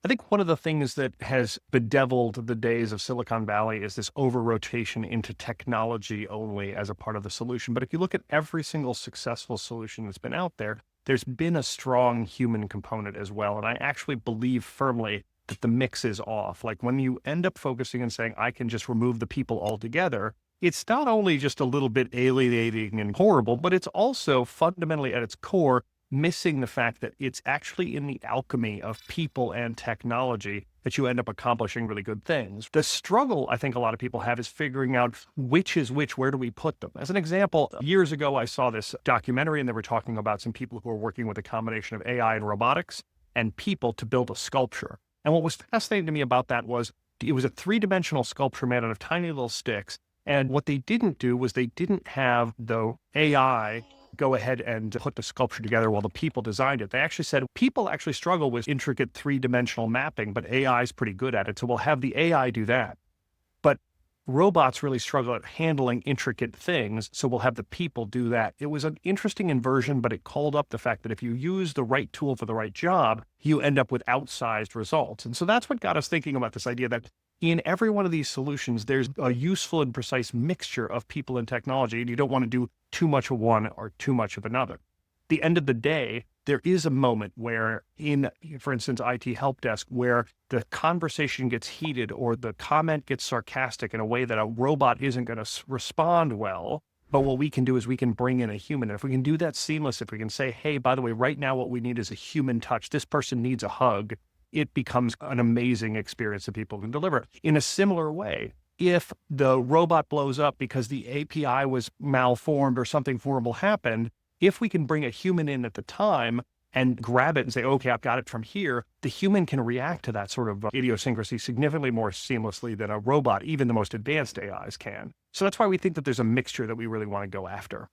I think one of the things that has bedeviled the days of Silicon Valley is this over rotation into technology only as a part of the solution. But if you look at every single successful solution that's been out there, there's been a strong human component as well. And I actually believe firmly that the mix is off. Like when you end up focusing and saying, I can just remove the people altogether, it's not only just a little bit alienating and horrible, but it's also fundamentally at its core missing the fact that it's actually in the alchemy of people and technology that you end up accomplishing really good things. The struggle I think a lot of people have is figuring out which is which, where do we put them? As an example, years ago, I saw this documentary and they were talking about some people who are working with a combination of AI and robotics and people to build a sculpture. And what was fascinating to me about that was it was a three-dimensional sculpture made out of tiny little sticks. And what they didn't do was they didn't have the AI go ahead and put the sculpture together while the people designed it. They actually said people actually struggle with intricate three-dimensional mapping, but AI is pretty good at it. So we'll have the AI do that. But robots really struggle at handling intricate things. So we'll have the people do that. It was an interesting inversion, but it called up the fact that if you use the right tool for the right job, you end up with outsized results. And so that's what got us thinking about this idea that in every one of these solutions, there's a useful and precise mixture of people and technology, and you don't want to do too much of one or too much of another. At the end of the day, there is a moment where for instance, IT help desk, where the conversation gets heated or the comment gets sarcastic in a way that a robot isn't going to respond well. But what we can do is we can bring in a human. And if we can do that seamless, if we can say, hey, by the way, right now what we need is a human touch. This person needs a hug. It becomes an amazing experience that people can deliver. In a similar way, if the robot blows up because the API was malformed or something horrible happened, if we can bring a human in at the time and grab it and say, okay, I've got it from here, the human can react to that sort of idiosyncrasy significantly more seamlessly than a robot, even the most advanced AIs can. So that's why we think that there's a mixture that we really want to go after.